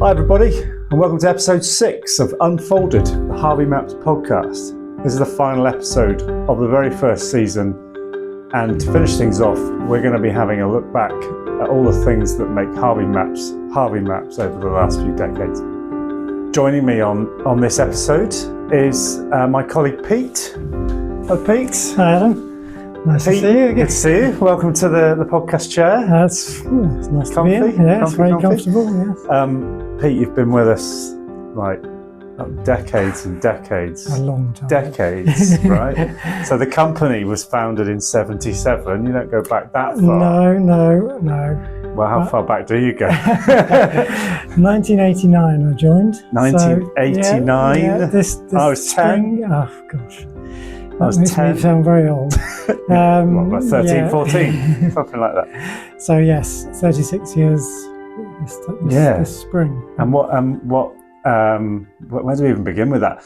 Hi everybody, and welcome to episode 6 of Unfolded, the Harvey Maps podcast. This is the final episode of the very first season, and to finish things off, we're going to be having a look back at all the things that make Harvey Maps over the last few decades. Joining me on this episode is my colleague Pete. Hello Pete. Hi Adam. Nice Pete, to see you again. Good to see you. Welcome to the podcast chair. It's nice Comfy? to be here. Yeah, it's very Comfy? comfortable. Yes. Pete, you've been with us like decades and decades. A long time. Decades, right? So the company was founded in 77. You don't go back that far. No. Well, how far back do you go? 1989 I joined. 1989? So, this I was spring, 10. Oh gosh. I was That makes 10. me sound very old. What, about 13, 14? Something like that. So yes, 36 years this spring. And where do we even begin with that?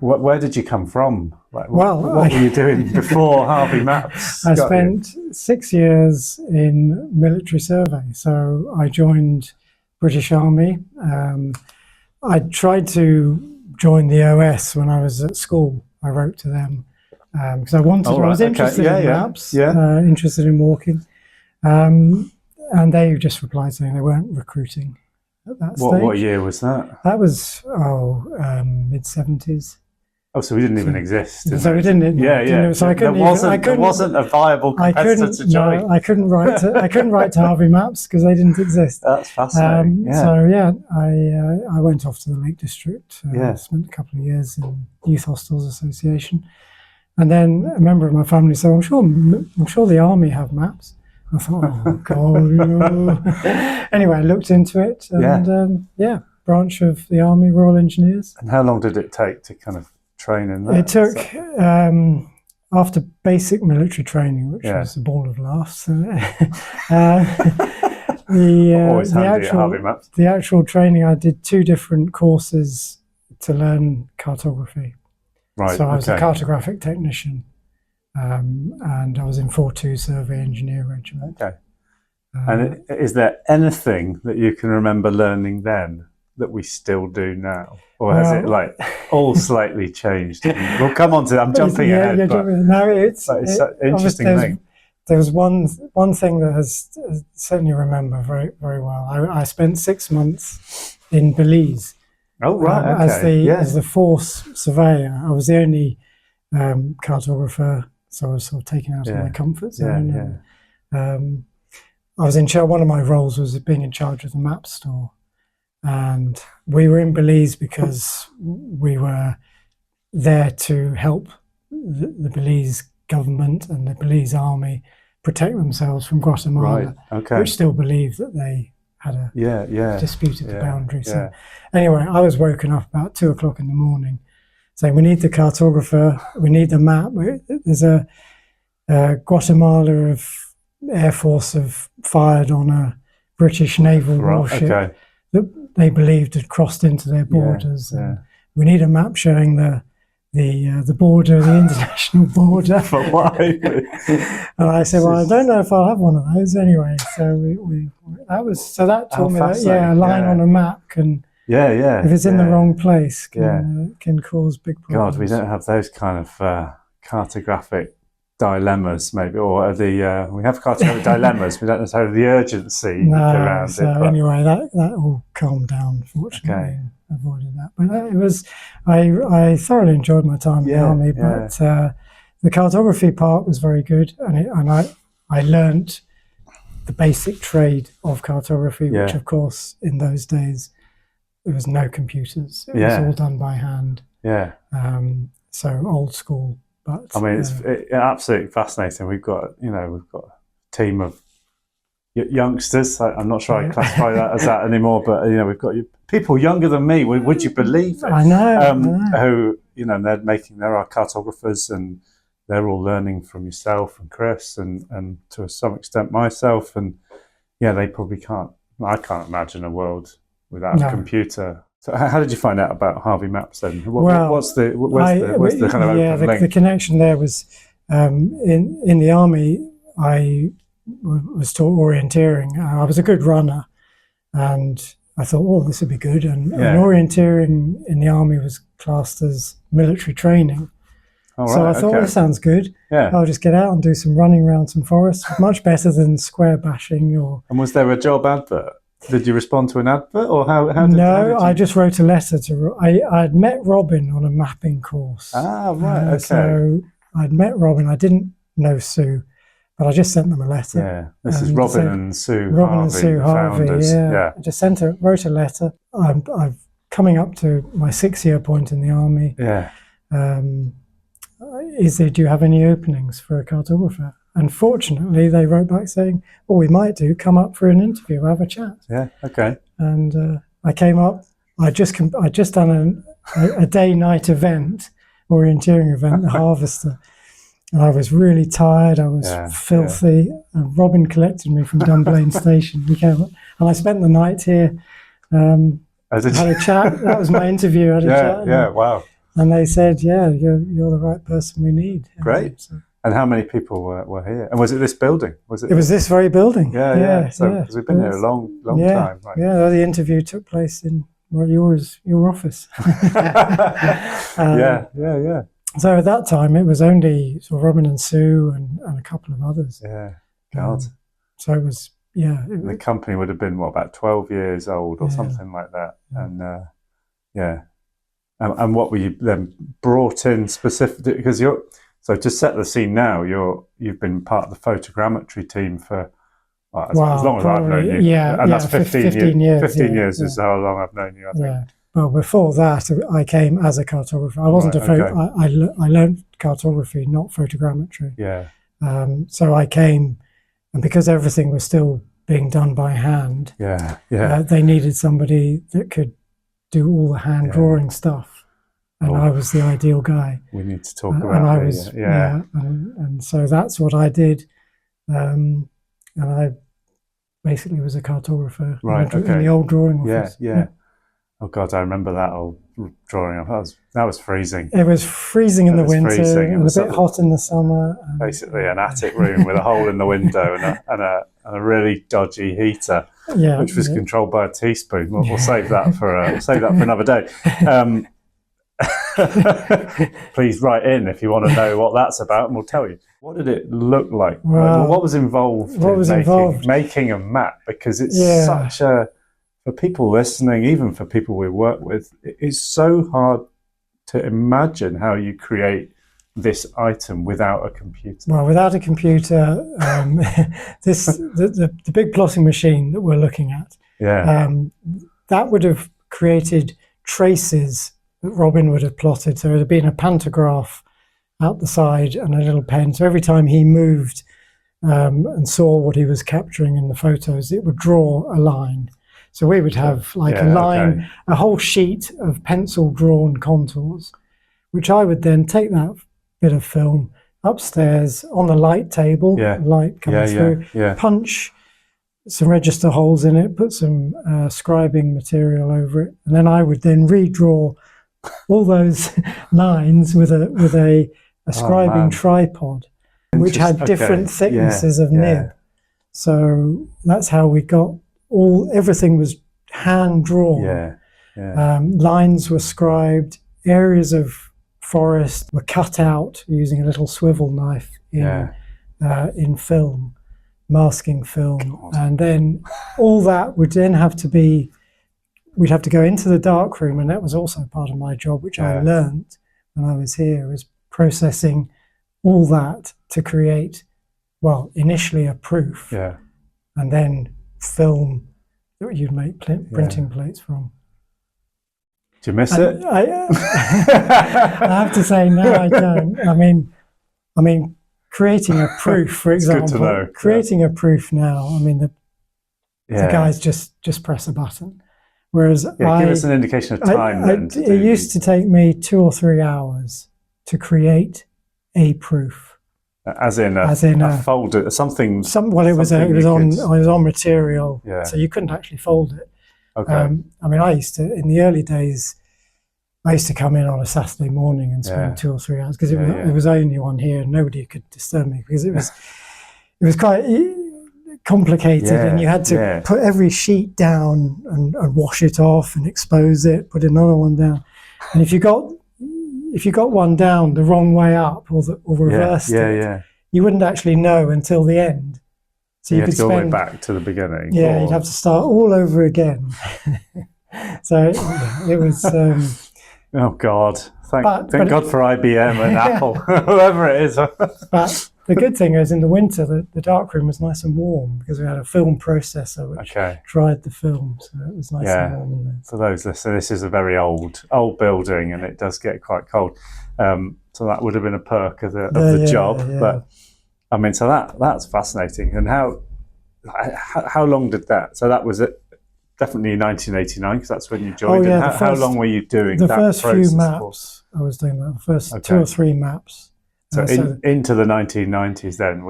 Where did you come from? What were you doing before Harvey Maps? I spent 6 years in military survey. So I joined British Army. I tried to join the OS when I was at school. I wrote to them because I was interested in maps, interested in walking. And they just replied saying they weren't recruiting at that stage. What year was that? That was mid-70s. Oh, so we didn't even exist. So we didn't. So I couldn't. There wasn't a viable competitor to join. No, I couldn't write to Harvey Maps because they didn't exist. That's fascinating. I went off to the Lake District. Spent a couple of years in Youth Hostels Association, and then a member of my family said, "I'm sure the army have maps." I thought, oh God. Anyway, I looked into it, and branch of the Army, Royal Engineers. And how long did it take to kind of train in that? It took, after basic military training, which was a ball of laughs, the actual training, I did 2 different courses to learn cartography. Right. So I was a cartographic technician, and I was in 4-2 Survey Engineer Regiment. Okay. And is there anything that you can remember learning then that we still do now? Or has it like all slightly changed? We'll come on to that. I'm jumping ahead. No, it's an interesting thing. There was one thing that I certainly remember very, very well. I spent 6 months in Belize. Oh, right. As the force surveyor. I was the only cartographer, so I was sort of taken out of my comfort zone. I was in charge. One of my roles was being in charge of the map store. And we were in Belize because we were there to help the Belize government and the Belize army protect themselves from Guatemala, which still believed that they had disputed the boundary. So anyway, I was woken up about 2 o'clock in the morning saying, we need the cartographer, we need the map. There's a Guatemala Air Force have fired on a British naval warship that they believed had crossed into their borders. We need a map showing the border, the international border. But why? And I said, well, I don't know if I'll have one of those anyway. So that taught me that a line on a map can if it's in the wrong place can cause big problems. God, we don't have those kind of cartographic dilemmas, maybe, or we have cartographic dilemmas. We don't necessarily have the urgency around it. But anyway, that all calmed down, fortunately, and avoided that. But I thoroughly enjoyed my time in the army. But the cartography part was very good, and I learnt the basic trade of cartography, which, of course, in those days there was no computers. It was all done by hand. So old school. But, I mean, it's absolutely fascinating. We've got a team of youngsters. I'm not sure I classify that as that anymore, but we've got people younger than me. Would you believe it? I know. Who they're our cartographers, and they're all learning from yourself and Chris, and to some extent myself. And they probably can't. I can't imagine a world without a computer. So how did you find out about Harvey Maps then? Where's the kind of open link? The connection there was in the army. I was taught orienteering. I was a good runner, and I thought, oh, this would be good. And Yeah. orienteering in the army was classed as military training. All So right, I thought, okay. this sounds good. Yeah. I'll just get out and do some running around some forests. Much better than square bashing or... And was there a job advert? Did you respond to an advert, or how did No, you... I just wrote a letter to... I'd met Robin on a mapping course. Ah, right, okay. So I'd met Robin. I didn't know Sue, but I just sent them a letter. Yeah, this is Robin and Sue Robin Harvey, and Sue the Harvey, founders. Yeah. I just wrote a letter. I'm coming up to my 6-year point in the army. Yeah. Do you have any openings for a cartographer? And fortunately, they wrote back saying, "Well, we might do. Come up for an interview, have a chat." Yeah. Okay. And I came up. I just done a day-night event, orienteering event, the Harvester, and I was really tired. I was filthy. And Robin collected me from Dunblane Station. We came up, and I spent the night here. Had a chat. That was my interview. Had a chat. Yeah. Wow. And they said, "Yeah, you're the right person we need." Great. So, and how many people were here? And was it this building? It was this very building. Yeah. So because we've been here a long time. Right? Yeah. The interview took place in your office. Yeah. So at that time, it was only sort of Robin and Sue and a couple of others. Yeah. God. So it was. Yeah. The company would have been about 12 years old or something like that. And and what were you then brought in specifically? Because so to set the scene now, you've been part of the photogrammetry team for as long as I've known you. Yeah, and that's 15 years. 15 years is how long I've known you, I think. Yeah. Well, before that, I came as a cartographer. I wasn't I learned cartography, not photogrammetry. Yeah. So I came, and because everything was still being done by hand, they needed somebody that could do all the hand drawing stuff, and I was the ideal guy. We need to talk about and I was and so that's what I did, and I basically was a cartographer in the old drawing office. Yeah. Oh God, I remember that old drawing. That was freezing. It was freezing in the winter and a bit hot in the summer. Basically, an attic room with a hole in the window and a really dodgy heater, which was controlled by a teaspoon. We'll save that for another day. Please write in if you want to know what that's about, and we'll tell you. What did it look like? What was involved in making a map? Because it's such a... For people listening, even for people we work with, it's so hard to imagine how you create this item without a computer. Well, without a computer, the big plotting machine that we're looking at, that would have created traces that Robin would have plotted. So it would have been a pantograph out the side and a little pen. So every time he moved and saw what he was capturing in the photos, it would draw a line. So we would have a line, a whole sheet of pencil-drawn contours, which I would then take that bit of film upstairs on the light table, light coming through, punch some register holes in it, put some scribing material over it, and then I would then redraw all those lines with a scribing tripod, which had different thicknesses of nib. So that's how we got... everything was hand drawn. Lines were scribed, areas of forest were cut out using a little swivel knife in film, masking film. And then all that would then have to be, we'd have to go into the dark room, and that was also part of my job, which I learned when I was here, was processing all that to create, initially a proof, and then film that you'd make printing plates from. Do you miss it? I have to say, no, I don't. I mean, creating a proof, for example, creating a proof now. I mean, the guys just press a button. Whereas give us an indication of time. It used to take me 2 or 3 hours to create a proof. As in a folder, something. It was on material, so you couldn't actually fold it. Okay. I used to, in the early days, I used to come in on a Saturday morning and spend 2 or 3 hours because it was only one here and nobody could disturb me because it was complicated, and you had to put every sheet down and wash it off and expose it, put another one down. And if you got one down the wrong way up or reversed it, you wouldn't actually know until the end. So you could go all the way back to the beginning. Yeah, you'd have to start all over again. So it was. Oh God! Thank God for IBM and Apple, whoever it is. But the good thing is, in the winter, the darkroom was nice and warm because we had a film processor which dried the film, so it was nice and warm in there. For those listening, this is a very old building, and it does get quite cold. So that would have been a perk of the job. Yeah. But I mean, so that's fascinating. And how long did that? So that was it. Definitely 1989, because that's when you joined. Oh, yeah, how long were you doing the that first process few maps? I was doing that. The first 2 or 3 maps. So into the 1990s, then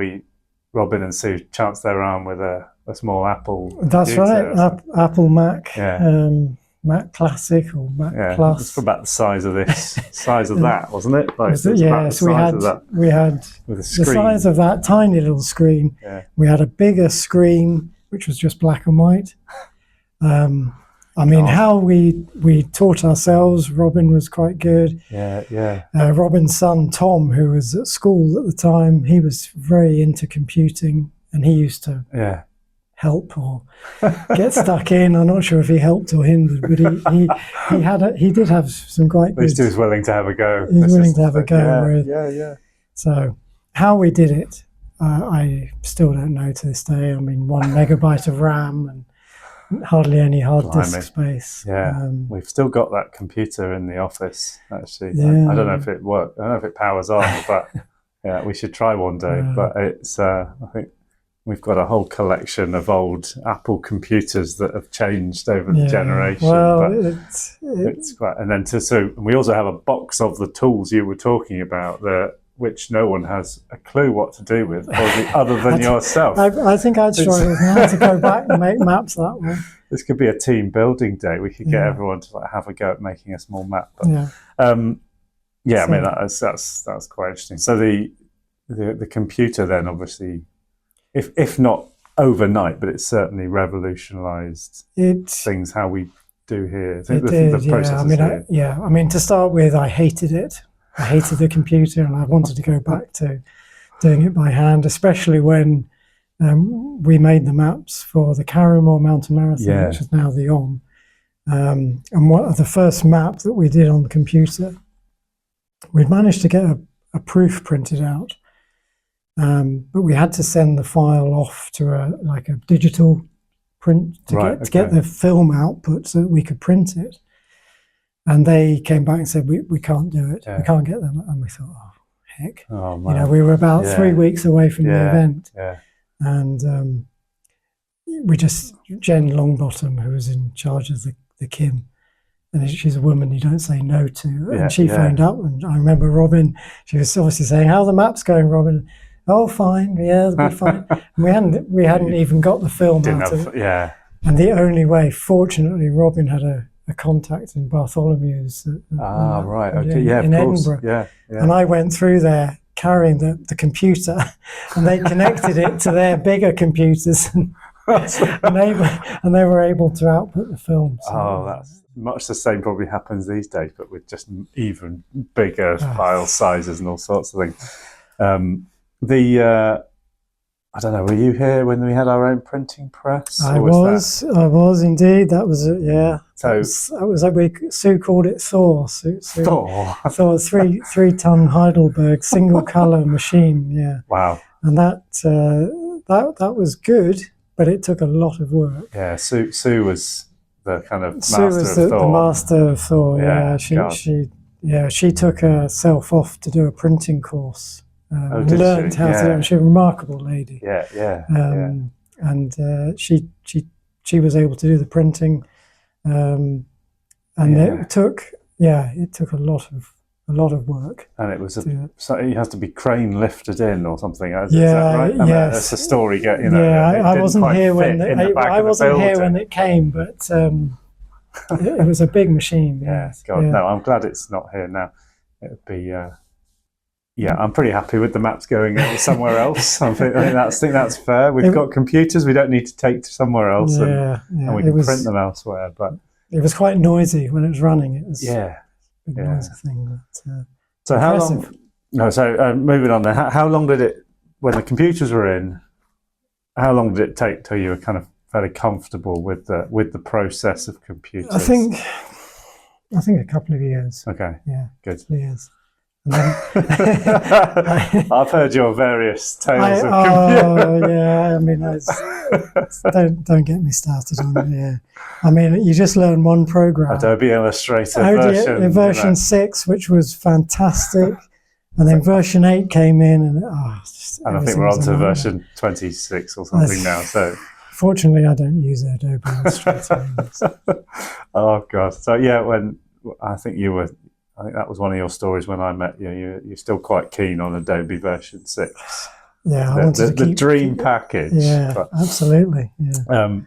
Robin and Sue chanced their arm with a small Apple. That's right, Apple Mac, Mac Classic or Mac Plus. It's about the size of that, wasn't it? Like, so we had with a screen. The size of that tiny little screen. Yeah. We had a bigger screen, which was just black and white. I mean, how we taught ourselves. Robin was quite good. Robin's son Tom, who was at school at the time, he was very into computing, and he used to help or get stuck in. I'm not sure if he helped or hindered, but he did have some quite good. At least he was willing to have a go. He was willing to have a go. So how we did it, I still don't know to this day. I mean, 1 megabyte of RAM and hardly any hard disk space. We've still got that computer in the office, actually. I don't know if it works. I don't know if it powers on, but we should try one day. But it's I think we've got a whole collection of old Apple computers that have changed over the generation. Well, it's quite, and then so we also have a box of the tools you were talking about which no one has a clue what to do with, other than yourself. I think I'd struggle now to go back and make maps that way. This could be a team building day. We could get everyone to have a go at making a small map. But, I mean, that's quite interesting. So the computer then, obviously, if not overnight, but it certainly revolutionised things how we do here. I think the process I mean, to start with, I hated it. I hated the computer, and I wanted to go back to doing it by hand, especially when we made the maps for the Carrowing Mountain Marathon, which is now the OM. And the first map that we did on the computer, we'd managed to get a proof printed out, but we had to send the file off to a digital print to get the film output so that we could print it. And they came back and said, we can't do it. We can't get them. And we thought, oh, heck. Oh, man. We were about 3 weeks away from the event. And Jen Longbottom, who was in charge of the Kim, and she's a woman you don't say no to. And she phoned up, and I remember Robin, she was obviously saying, how are the maps going, Robin? Oh, fine. Yeah, they'll be fine. And we hadn't even got the film out of it. And the only way, fortunately, Robin had a contact in Bartholomew's in Edinburgh. And I went through there carrying the computer, and they connected it to their bigger computers, and they were able to output the film. So, that's much the same probably happens these days, but with just even bigger file sizes and all sorts of things. I don't know, were you here when we had our own printing press? I was indeed. That was it, yeah. So Sue called it Thor. Thor, 3-ton Heidelberg single color machine, yeah. Wow. And that was good, but it took a lot of work. Yeah, Sue was the kind of master of Thor. The master of Thor, yeah. She took herself off to do a printing course. Learned how to do it. She's a remarkable lady. And she was able to do the printing, and it took a lot of work. And it was it has to be crane lifted in or something. Is that right? That's the story. I wasn't here when it came, but it was a big machine. No, I'm glad it's not here now. It would be. Yeah, I'm pretty happy with the maps going somewhere else. I think that's fair. We've got computers we don't need to take to somewhere else, and we can print them elsewhere. But it was quite noisy when it was running. It was a big noisy thing. But, so impressive. How long? No, so moving on then. How long did it, when the computers were in? How long did it take till you were kind of fairly comfortable with the process of computers? I think a couple of years. Okay. Yeah. Good. 2 years. And then I've heard your various tales of computers. Oh yeah, I mean, don't get me started on it. Yeah, I mean, you just learn one program. Adobe Illustrator version 6, which was fantastic, and then version 8 came in, and I think we're on to version 26 or something now. So fortunately, I don't use Adobe Illustrator. Oh god! So yeah, I think that was one of your stories when I met you. You're still quite keen on Adobe version 6. Yeah, I wanted to keep the dream package. Yeah, absolutely. Yeah.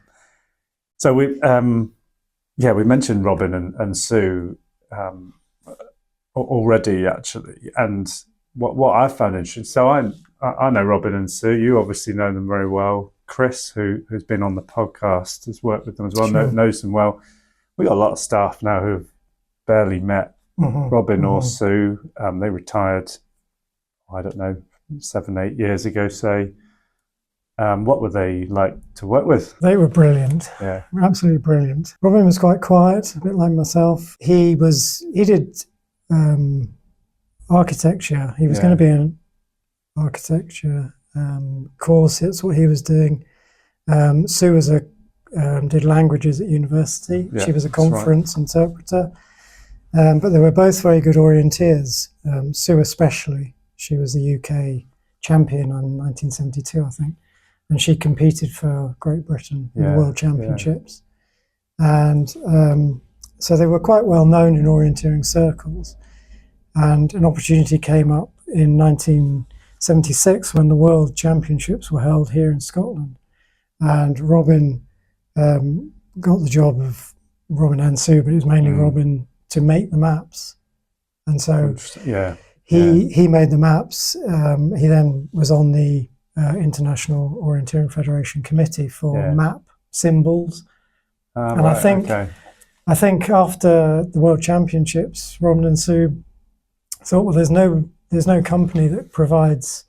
So we mentioned Robin and Sue already, actually, and what I found interesting. So I know Robin and Sue. You obviously know them very well. Chris, who's been on the podcast, has worked with them as well. Sure. Knows them well. We got a lot of staff now who've barely met Robin or Sue. They retired, I don't know, 7-8 years ago, say. What were they like to work with? They were brilliant. Yeah, absolutely brilliant. Robin was quite quiet, a bit like myself. He did architecture. He was going to be an architecture course. That's what he was doing. Sue was did languages at university. Yeah, she was a conference interpreter. But they were both very good orienteers. Sue especially. She was the UK champion in 1972, I think. And she competed for Great Britain in the World Championships. And so they were quite well known in orienteering circles. And an opportunity came up in 1976 when the World Championships were held here in Scotland. And Robin got the job of Robin and Sue, but it was mainly Robin to make the maps. And so he made the maps. He then was on the International Orienteering Federation Committee for map symbols. And right, I think after the World Championships, Robin and Sue thought, well, there's no company that provides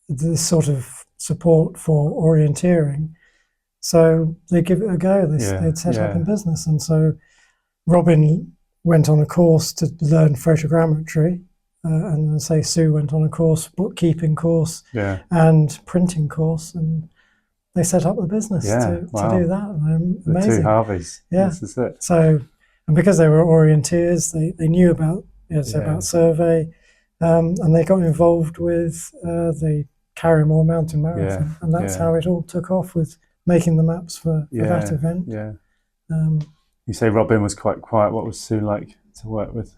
this sort of support for orienteering. So they give it a go. They'd set up in business. And so Robin went on a course to learn photogrammetry, and say Sue went on a course, bookkeeping course, and printing course, and they set up the business to do that. The two Harveys. Yeah, this is it. So, and because they were orienteers, they knew about survey, and they got involved with the Carrymore Mountain Marathon, and that's how it all took off, with making the maps for that event. Yeah. You say Robin was quite quiet. What was Sue like to work with?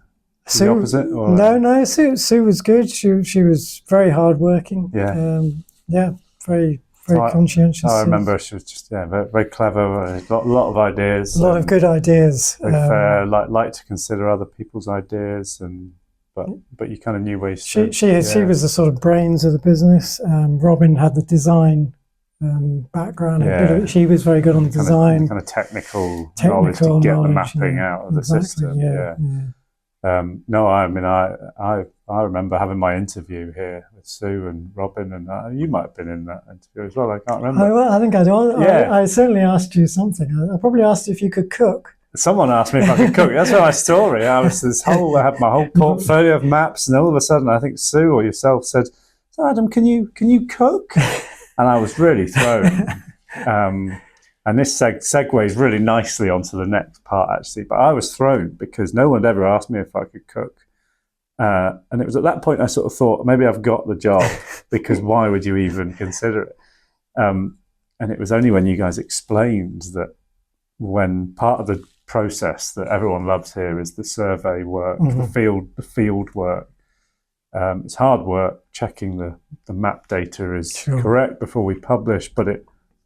Sue, the opposite? Or? No. Sue was good. She was very hardworking. Very conscientious. I remember she was just very, very clever. A lot of ideas. A lot of good ideas. Fair, like to consider other people's ideas, but you kind of knew where you stood. She was the sort of brains of the business. Robin had the design background. She was very good on design. Kind of technical knowledge to get the mapping out of the system. No, I mean, I remember having my interview here with Sue and Robin, and you might have been in that interview as well. I can't remember. I think I do. I certainly asked you something. I probably asked you if you could cook. Someone asked me if I could cook. That's my story. I had my whole portfolio of maps, and all of a sudden, I think Sue or yourself said, "So Adam, can you cook?" And I was really thrown. And this segues really nicely onto the next part, actually. But I was thrown because no one had ever asked me if I could cook. And it was at that point I sort of thought, maybe I've got the job, because why would you even consider it? And it was only when you guys explained that, when part of the process that everyone loves here is the survey work, the field work. It's hard work checking the map data is correct before we publish, but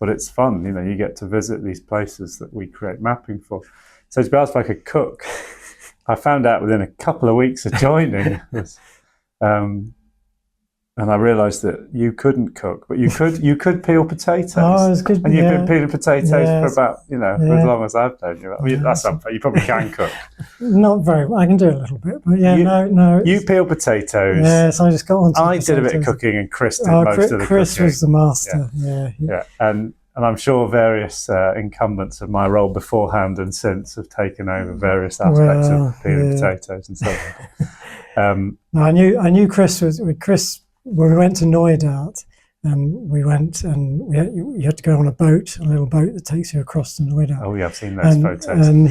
it's fun. You get to visit these places that we create mapping for. So to be asked if I could cook, I found out within a couple of weeks of joining. And I realised that you couldn't cook, but you could peel potatoes. Oh, it's good. And you've been peeling potatoes for about, for as long as I've known you. I mean, that's unfair. You probably can cook. Not very well. I can do a little bit, but no. You peel potatoes. Yes, I just got on to I did a bit of cooking, and Chris did most of the cooking. Chris was the master. Yeah. And I'm sure various incumbents of my role beforehand and since have taken over various aspects of peeling potatoes and so on. No, I knew Chris was Chris. When we went to Neustadt, we went and you had to go on a little boat that takes you across to Neustadt. Oh, yeah, I've seen those photos. And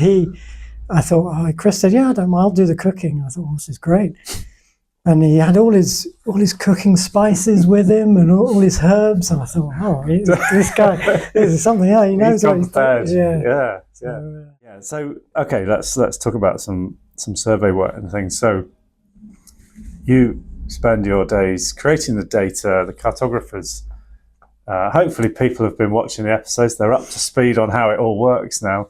I thought, Chris said, "Yeah, I'll do the cooking." I thought, "This is great." And he had all his cooking spices with him and all his herbs. And I thought, "Oh, this guy, this is something. Yeah, he knows what he's doing." Yeah. So, okay, let's talk about some survey work and things. So, you spend your days creating the data. The cartographers, hopefully people have been watching the episodes, they're up to speed on how it all works now.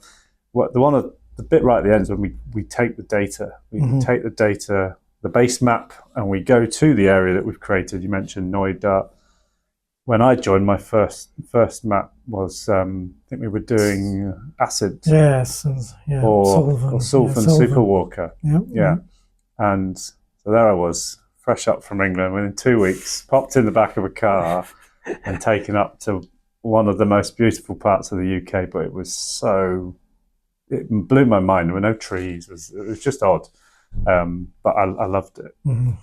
The bit right at the end is when we take the data. Take the data, the base map, and we go to the area that we've created. You mentioned Neustadt. When I joined, my first map was, I think we were doing acid. Yes, or Sullivan Superwalker. Yeah. And so there I was, fresh up from England, within 2 weeks, popped in the back of a car and taken up to one of the most beautiful parts of the UK. But it blew my mind. There were no trees. It was just odd. But I loved it. And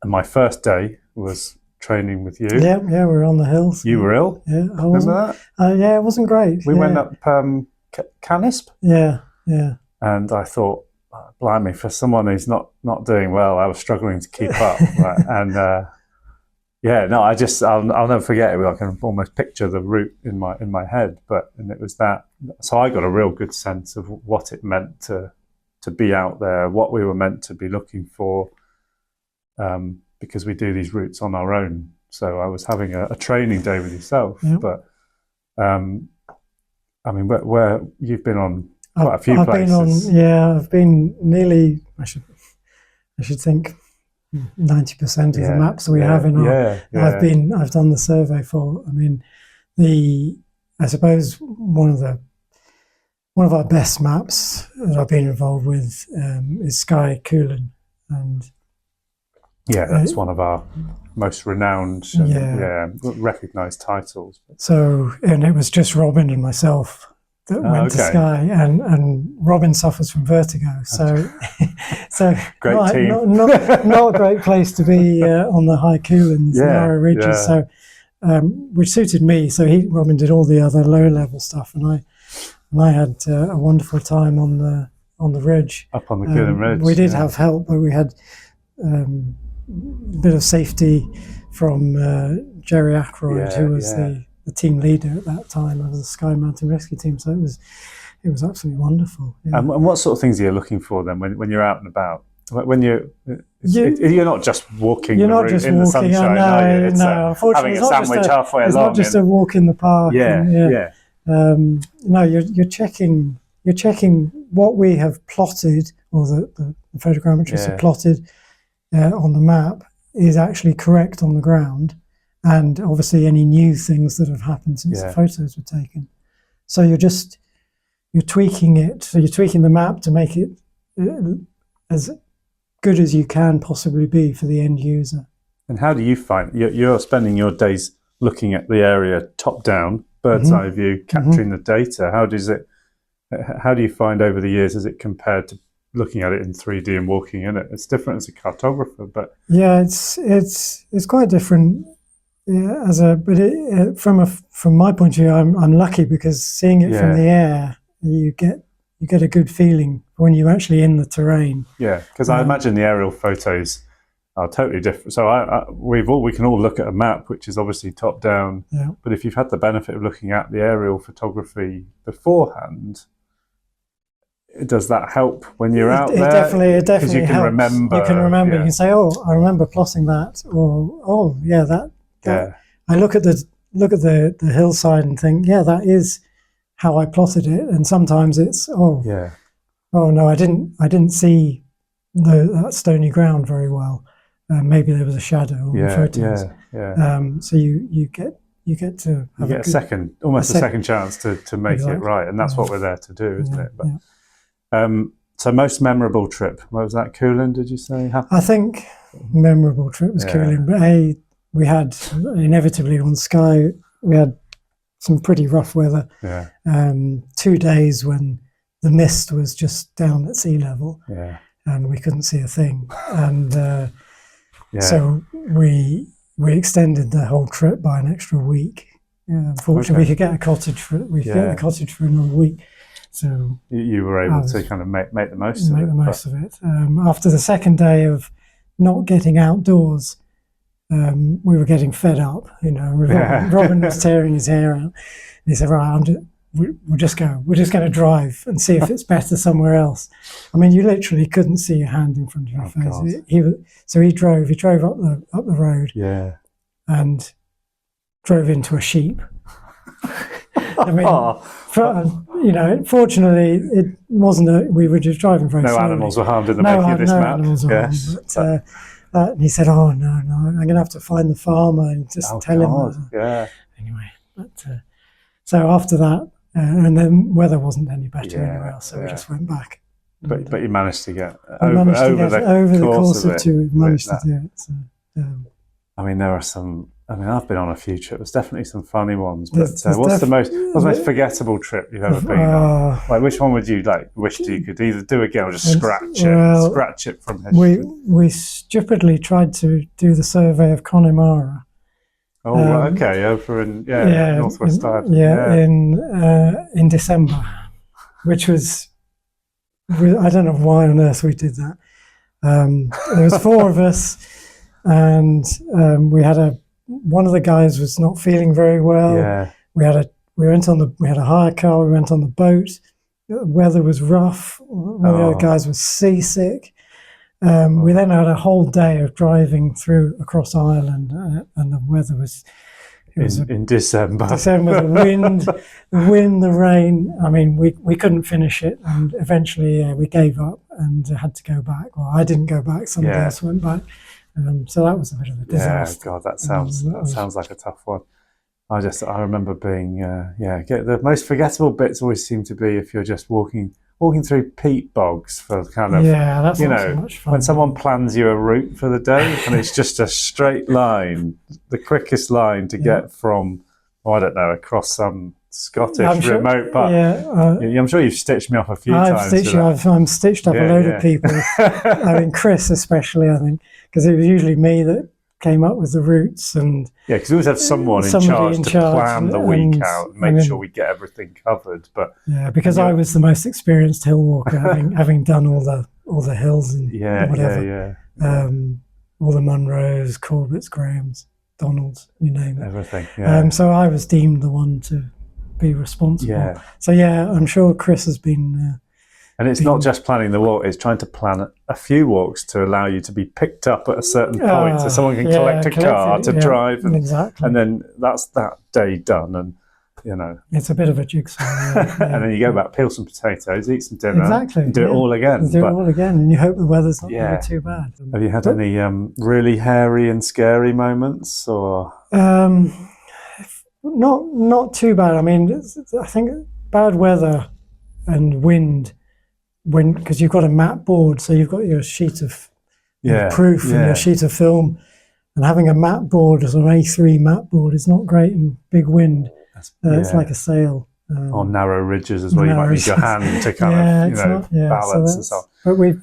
my first day was training with you. Yeah, we were on the hills. You were ill? Yeah, I wasn't. Remember that? Yeah, it wasn't great. We went up Canisp. Yeah. And I thought, blimey, for someone who's not doing well, I was struggling to keep up. Right? And I'll never forget it. I can almost picture the route in my head. And it was that. So I got a real good sense of what it meant to be out there, what we were meant to be looking for, because we do these routes on our own. So I was having a training day with yourself. Yep. But I mean, where you've been on quite a few places. I've been nearly, I should think 90% of the maps we have in our, I've done the survey for. I mean, I suppose one of our best maps that I've been involved with is Sky Coolin, and that's one of our most renowned, recognised titles. So, and it was just Robin and myself that went to Sky, and Robin suffers from vertigo, so great team. Not a great place to be on the high Coolins, narrow ridges. So, which suited me. So Robin did all the other low level stuff, and I had a wonderful time on the ridge. Up on the Coolin Ridge. We did have help, but we had a bit of safety from Jerry Ackroyd, who was the team leader at that time of the Sky Mountain Rescue Team. So it was absolutely wonderful. Yeah. And what sort of things are you looking for then when you're out and about? When you're not just walking in the sunshine, are you? No, unfortunately, having a sandwich halfway along. It's not just a walk in the park. No, you're checking what we have plotted, or the photogrammetrists have plotted on the map is actually correct on the ground, and obviously any new things that have happened since the photos were taken. So you're tweaking it. So you're tweaking the map to make it as good as you can possibly be for the end user. And how do you find you're spending your days looking at the area top down, bird's eye view, capturing the data? How do you find over the years, as it compared to looking at it in 3D and walking in it? It's different as a cartographer, but it's quite different. From my point of view, I'm lucky because seeing it from the air, you get a good feeling when you're actually in the terrain. Yeah, because I imagine the aerial photos are totally different. So we can all look at a map, which is obviously top down. Yeah. But if you've had the benefit of looking at the aerial photography beforehand, does that help when you're out there? It definitely because you can helps. remember. You can remember. Yeah. You can say, "Oh, I remember plotting that," or that. I look at the hillside and think, "Yeah, that is how I plotted it." And sometimes it's, "Oh no, I didn't see that stony ground very well." maybe there was a shadow on the photos. So you get to have a second chance to make it right, and that's what we're there to do, isn't it? But, so most memorable trip, what was that? Coolin, did you say? I think memorable trip was Coolin, but we had inevitably on Skye, we had some pretty rough weather. 2 days when the mist was just down at sea level, and we couldn't see a thing, and so we extended the whole trip by an extra week. Unfortunately, we could get a cottage for another week. So you were able to kind of make the most of it. After the second day of not getting outdoors, we were getting fed up. Robin was tearing his hair out. And he said, "Right, we'll just go. We're just going to drive and see if it's better somewhere else." I mean, you literally couldn't see your hand in front of your face. He drove up the road, and drove into a sheep. I mean, fortunately, it wasn't. We were just driving very slowly. No animals were harmed in the making of this map. Animals were harmed, but and he said, "Oh no, I'm going to have to find the farmer and just tell him." Anyway, so after that, and then weather wasn't any better anywhere else, so we just went back. But you managed to get over the course of 2 weeks. Managed to do it. So, I mean, there are some. I mean, I've been on a few trips. There's definitely some funny ones. But what's the most forgettable trip you've ever been on? Like, which one would you wish you could either do again or just scratch it from history? We stupidly tried to do the survey of Connemara. Oh, okay, over in Northwest Ireland. In December, which was, I don't know why on earth we did that. There was 4 of us, and we had one of the guys was not feeling very well. We had a hire car. We went on the boat. The weather was rough. One of the other guys was seasick. We then had a whole day of driving across Ireland, and the weather was in December. The wind, the rain. I mean, we couldn't finish it, and eventually we gave up and had to go back. Well, I didn't go back. Somebody else went back. So that was a bit of a disaster. Yeah, God, that sounds like a tough one. I remember being the most forgettable bits always seem to be if you're just walking through peat bogs for kind of that's not so much fun. When someone plans you a route for the day and it's just a straight line, the quickest line to get from across some Scottish remote part. I'm sure you've stitched me off a few times. I'm stitched up a load of people. I mean, Chris especially, I think, because it was usually me that came up with the routes, and because we always have someone in charge to plan the week out and make sure we get everything covered. But because I was the most experienced hill walker, having done all the hills and whatever, all the Munros, Corbetts, Grahams, Donalds, you name it, everything. So I was deemed the one to be responsible. So I'm sure Chris has been. And it's not just planning the walk, it's trying to plan a few walks to allow you to be picked up at a certain point so someone can collect a car to drive. And then that's that day done. And, it's a bit of a jigsaw. And then you go back, peel some potatoes, eat some dinner, and do it all again. And you hope the weather's not going to be too bad. Have you had any really hairy and scary moments? Or Not too bad. I mean, I think bad weather and wind, because you've got a map board, so you've got your sheet of proof and your sheet of film, and having a map board as an A3 map board is not great in big wind. It's like a sail. On narrow ridges as well, you might need your hand to kind of balance and stuff. But we've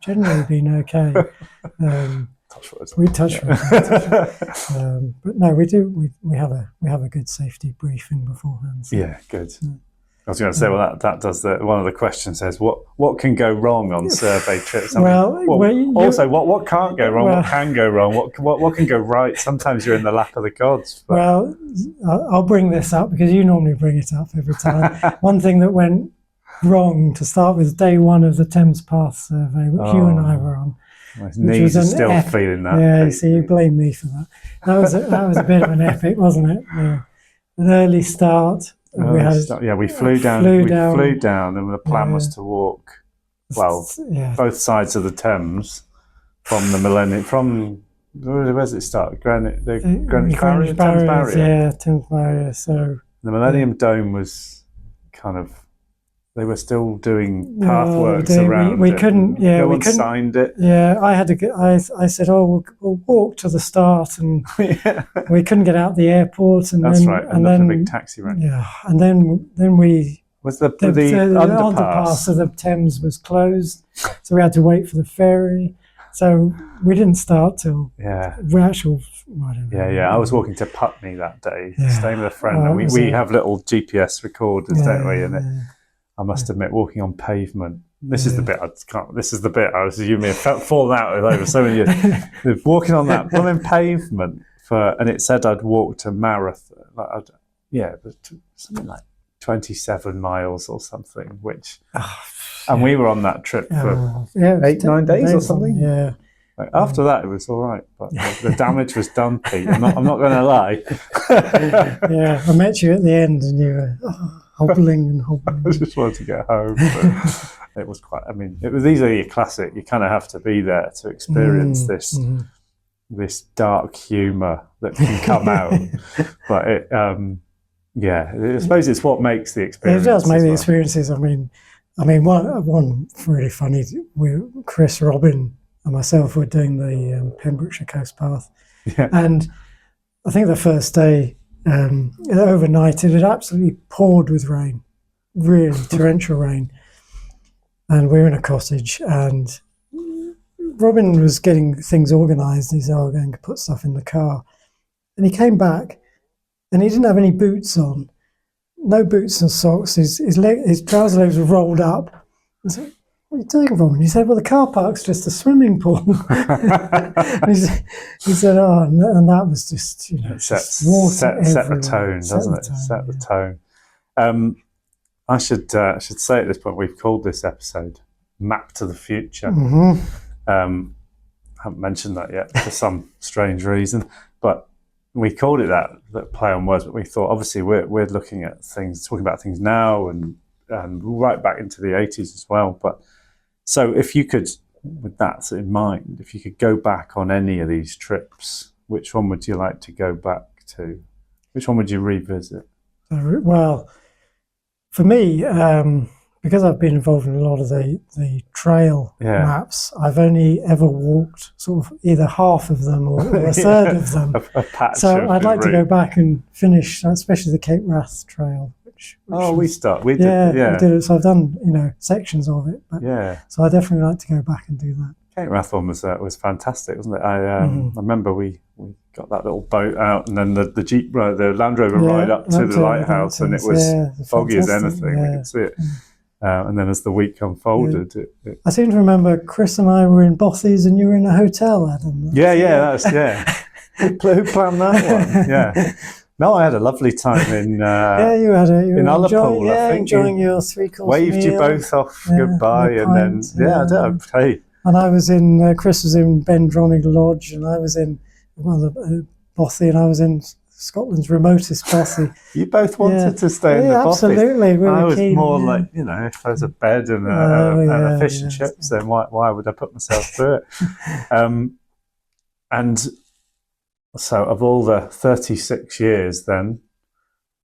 generally been okay. Touch wood. We touch wood. But no, we have a good safety briefing beforehand. So. Yeah, good. I was going to say, that does one of the questions says, what can go wrong on survey trips? What can't go wrong? What can go wrong? What can go right? Sometimes you're in the lap of the gods. But. Well, I'll bring this up because you normally bring it up every time. One thing that went wrong to start with, day 1 of the Thames Path survey, which you and I were on. My knees are still feeling that. Yeah, so you blame me for that. That was a bit of an epic, wasn't it? Yeah. An early start. We flew down, and the plan was to walk, both sides of the Thames, from the millennium, from where does it start? Greenwich Greenwich Barrier, Thames Barriers, Barrier. yeah, Thames Barrier. So The Millennium Dome was kind of, they were still doing pathworks around we it. couldn't, yeah, no we one couldn't, signed it. Yeah, I had to get, I said, oh, we'll walk to the start, and Yeah. we couldn't get out the airport, and That's then, right, and the then big taxi rank. yeah, and then we Was the underpass underpass? of the Thames was closed, so we had to wait for the ferry. So we didn't start till Yeah. I don't know. Yeah. I was walking to Putney that day, Yeah. staying with a friend. Oh, we have little GPS recorders, don't we? And yeah. I must admit, walking on pavement. This is the bit I can't. This is the bit I was assuming I felt fallen out with over so many years. Walking on that blooming pavement and it said I'd walked a marathon. Something like 27 miles or something. And we were on that trip for 8-9 days or something. Yeah. After that, it was all right, but the damage was done, Pete. I'm not going to lie. Yeah, I met you at the end, and you were hobbling and hobbling. I just wanted to get home. But it was quite. I mean, these are your classic. You kind of have to be there to experience this dark humour that can come out. But I suppose it's what makes the experience. It does make the experiences. I mean, one really funny. Chris, Robin, and myself were doing the Pembrokeshire Coast Path, and I think the first day, overnight, it had absolutely poured with rain, really torrential rain, and we were in a cottage, and Robin was getting things organised. He said, "I'm going to put stuff in the car," and he came back, and he didn't have any boots on, no boots and socks. His trouser legs were rolled up. I said, "What are you doing, Robin?" He said, "Well, the car park's just a swimming pool." he said, "Oh," and that was just, set water the tone, doesn't it? Set the tone. I should say at this point, we've called this episode "Map to the Future." Mm-hmm. Haven't mentioned that yet for some strange reason, but we called it that play on words. But we thought, obviously, we're looking at things, talking about things now, and right back into the 80s as well. But so if you could, with that in mind, if you could go back on any of these trips, which one would you like to go back to? Which one would you revisit? Well, for me, because I've been involved in a lot of the trail maps, I've only ever walked sort of either half of them or a third of them. a patch so I'd like to go back and finish, especially the Cape Wrath Trail. We did it. So I've done sections of it. But, so I definitely like to go back and do that. Cape Wrath one was fantastic, wasn't it? I remember we got that little boat out, and then the Jeep, the Land Rover ride up to the lighthouse, and it was foggy as anything. We could see it. And then as the week unfolded, I seem to remember Chris and I were in Bothy's, and you were in a hotel, Adam. Who planned that one? Yeah. No, I had a lovely time in in Ullapool. I think enjoying your 3-course waved meal. You both off goodbye, and then I did. Hey. And I was in Chris was in Bendronnig Lodge, and I was in Bothy, and I was in Scotland's remotest Bothy. You both wanted to stay in the Bothy. Absolutely. I was more like, if there's a bed and a fish and chips, then why would I put myself through it? And so, of all the 36 years, then,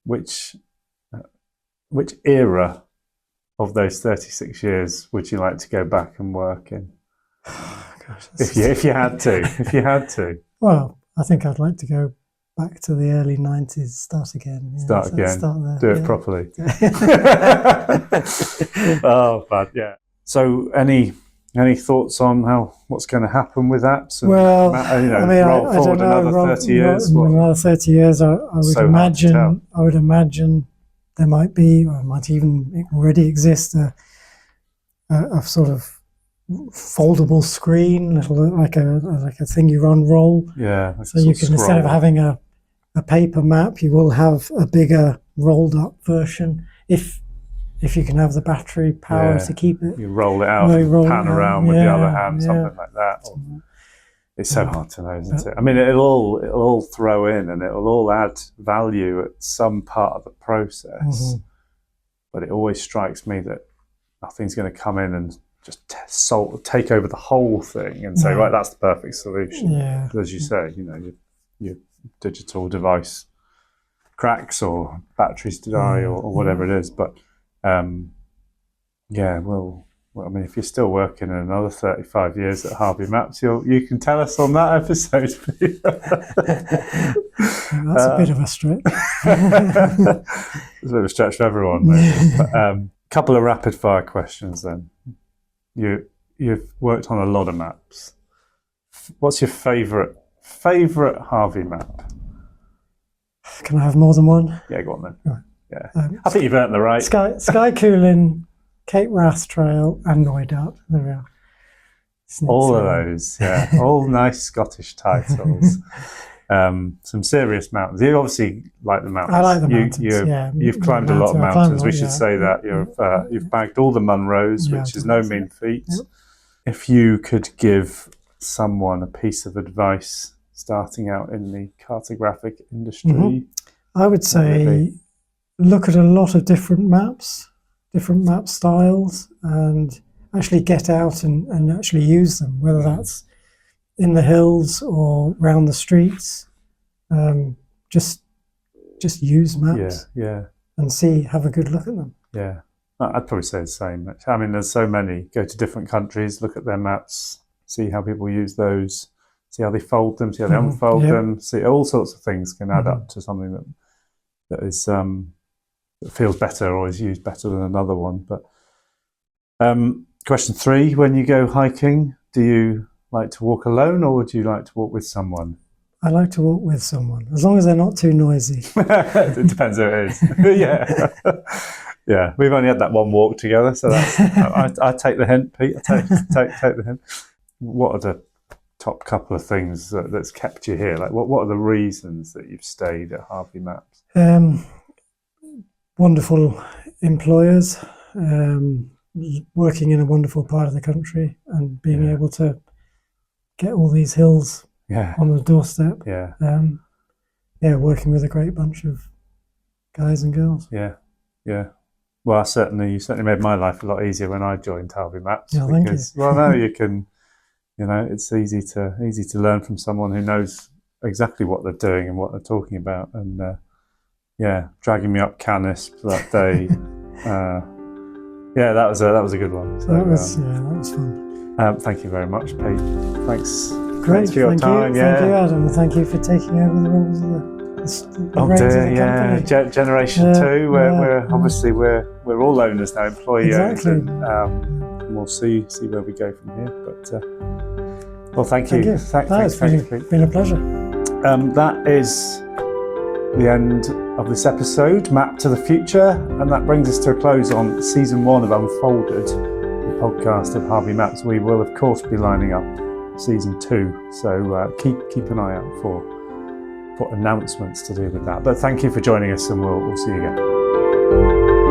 which era of those 36 years would you like to go back and work in? Gosh, if you had to. Well, I think I'd like to go back to the early 90s, start again. Start again. Start there, do it properly. Oh, bad. Yeah. So, any thoughts on what's going to happen with apps? And, well, roll forward another 30 years. Another 30 years, I would imagine there might be, or might even already exist, a sort of foldable screen, like a thing you unroll. Yeah. So you can, instead of having a paper map, you will have a bigger rolled up version. If you can have the battery power to keep it. You roll it out, pan around with the other hand, something like that. It's so hard to know, isn't it? I mean, it'll all throw in, and it'll all add value at some part of the process. Mm-hmm. But it always strikes me that nothing's going to come in and just take over the whole thing and say, right, that's the perfect solution. Yeah. As you say, your digital device cracks or batteries die or whatever it is. But well, I mean, if you're still working in another 35 years at Harvey Maps, you can tell us on that episode. That's a bit of a stretch. It's a bit of a stretch for everyone, maybe. But, couple of rapid fire questions then. You've worked on a lot of maps. What's your favourite Harvey map? Can I have more than one? Yeah, go on then. Right. Yeah, I think you've earned the right. Sky Coolin, Cape Wrath Trail, and Knoydart. There we are. All of those, yeah, all nice Scottish titles. Some serious mountains. You obviously like the mountains. I like the mountains. You've climbed a lot of mountains. We should say that you've bagged all the Munros, which is no mean feat. Yep. If you could give someone a piece of advice starting out in the cartographic industry, I would say look at a lot of different maps, different map styles, and actually get out and actually use them, whether that's in the hills or round the streets. Just use maps, and have a good look at them. Yeah, I'd probably say the same. I mean, there's so many. Go to different countries, look at their maps, see how people use those, see how they fold them, see how they unfold them. See, all sorts of things can add up to something that is that feels better or is used better than another one. But question 3: when you go hiking, do you like to walk alone or would you like to walk with someone? I like to walk with someone, as long as they're not too noisy. It depends who it is. Yeah. We've only had that one walk together, so that's. I take the hint, Pete. I take the hint. What are the top couple of things that's kept you here? Like, what are the reasons that you've stayed at Harvey Maps? Wonderful employers. Working in a wonderful part of the country and being able to get all these hills on the doorstep. Working with a great bunch of guys and girls. Yeah. Well, you certainly made my life a lot easier when I joined Harvey Maps. Yeah, thank you. Well, no, you can, it's easy to learn from someone who knows exactly what they're doing and what they're talking about. And dragging me up Canis that day. That was a good one. So, that was fun. Thank you very much, Pete. Thanks. Great. Thanks for your time. Thank you, Adam, and thank you for taking over the roles of the reins of the company. Generation 2. We're obviously we're all owners now, employee owners, exactly. and we'll see where we go from here. But well, thank you. It's been a pleasure. That is the end of this episode, Map to the Future, and that brings us to a close on season 1 of Unfolded, the podcast of Harvey Maps. We will, of course, be lining up season 2, so keep an eye out for announcements to do with that. But thank you for joining us, and we'll see you again.